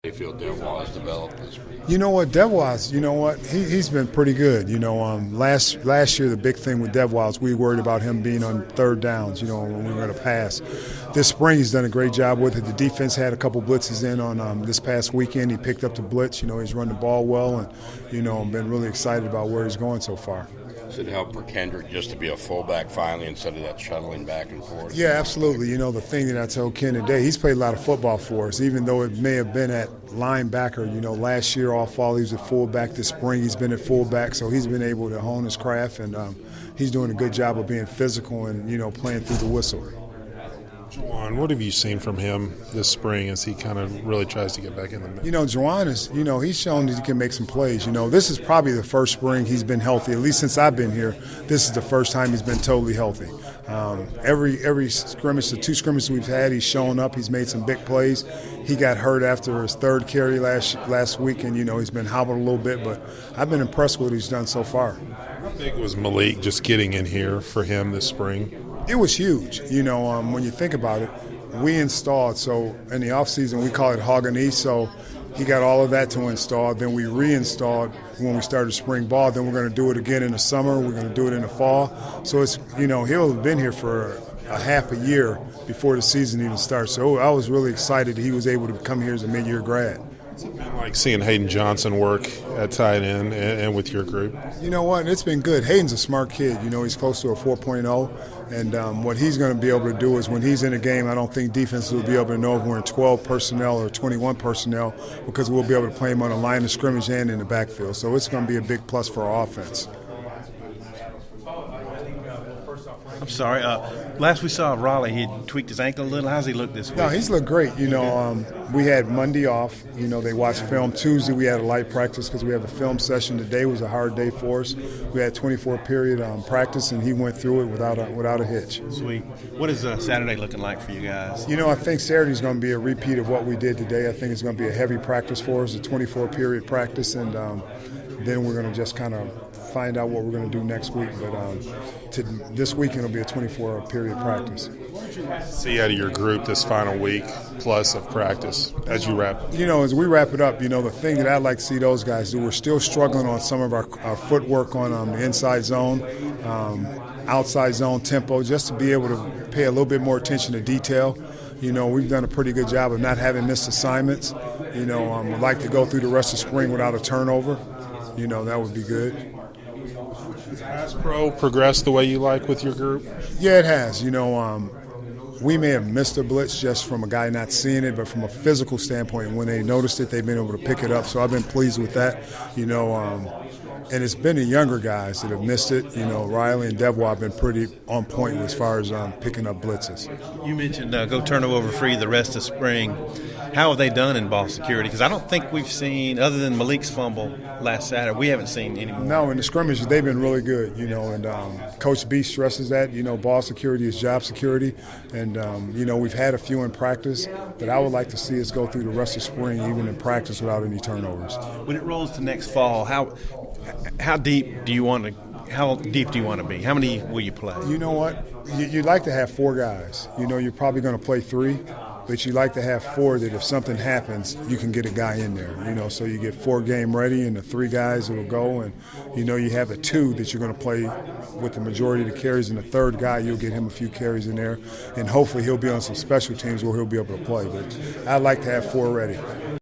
They feel Devois has developed this week. You know what, Devois, he's been pretty good. Last year the big thing with Devois, we worried about him being on third downs, when we were going to pass. This spring he's done a great job with it. The defense had a couple blitzes in on this past weekend. He picked up the blitz. He's run the ball well, and, I'm been really excited about where he's going so far. Does it help for Kendrick just to be a fullback finally instead of that shuttling back and forth? Yeah, absolutely. The thing that I told Ken today, he's played a lot of football for us, even though it may have been at linebacker. Last year all fall he was at fullback. This spring he's been at fullback, so he's been able to hone his craft, and he's doing a good job of being physical and, playing through the whistle. Juwan, what have you seen from him this spring as he kind of really tries to get back in the mix? Juwan is, he's shown that he can make some plays. This is probably the first spring he's been healthy. At least since I've been here, this is the first time he's been totally healthy. Every scrimmage, the two scrimmages we've had, he's shown up. He's made some big plays. He got hurt after his third carry last week, and, he's been hobbled a little bit. But I've been impressed with what he's done so far. How big was Malik just getting in here for him this spring? It was huge. When you think about it, we installed, so in the offseason we call it Haganese, so he got all of that to install. Then we reinstalled when we started spring ball. Then we're going to do it again in the summer. We're going to do it in the fall. So it's, he'll have been here for a half a year before the season even starts. So I was really excited that he was able to come here as a mid-year grad. What's it been like seeing Hayden Johnson work at tight end and with your group? You know what? It's been good. Hayden's a smart kid. He's close to a 4.0. And what he's going to be able to do is when he's in a game, I don't think defenses will be able to know if we're in 12 personnel or 21 personnel because we'll be able to play him on the line of scrimmage and in the backfield. So it's going to be a big plus for our offense. I'm sorry. Last we saw Raleigh, he tweaked his ankle a little. How's he look this week? No, he's looked great. We had Monday off. They watched film. Tuesday we had a light practice because we have a film session. Today was a hard day for us. We had 24-period practice, and he went through it without a hitch. Sweet. What is Saturday looking like for you guys? I think Saturday's going to be a repeat of what we did today. I think it's going to be a heavy practice for us, a 24-period practice, and then we're going to just kind of find out what we're going to do next week. But this weekend will be a 24-period practice. What would you like to see out of your group this final week plus of practice as you wrap? As we wrap it up, the thing that I'd like to see those guys do, we're still struggling on some of our footwork on the inside zone, outside zone tempo, just to be able to pay a little bit more attention to detail. We've done a pretty good job of not having missed assignments. We'd like to go through the rest of spring without a turnover. That would be good. Has Pro progressed the way you like with your group? Yeah, it has. We may have missed a blitz just from a guy not seeing it, but from a physical standpoint, when they noticed it, they've been able to pick it up. So I've been pleased with that. And it's been the younger guys that have missed it. Riley and Devois have been pretty on point as far as picking up blitzes. You mentioned go turnover free the rest of spring. How have they done in ball security? Because I don't think we've seen, other than Malik's fumble last Saturday, we haven't seen any more. No, in the scrimmages, they've been really good, and Coach B stresses that, ball security is job security. And, we've had a few in practice, but I would like to see us go through the rest of spring, even in practice, without any turnovers. When it rolls to next fall, how deep do you want to be? How many will you play? You know what? You'd like to have 4 guys. You're probably going to play 3. But you like to have 4 that if something happens, you can get a guy in there. So you get 4 game ready and the 3 guys that will go, and you have the 2 that you're going to play with the majority of the carries, and the 3rd guy you'll get him a few carries in there, and hopefully he'll be on some special teams where he'll be able to play. But I'd like to have 4 ready.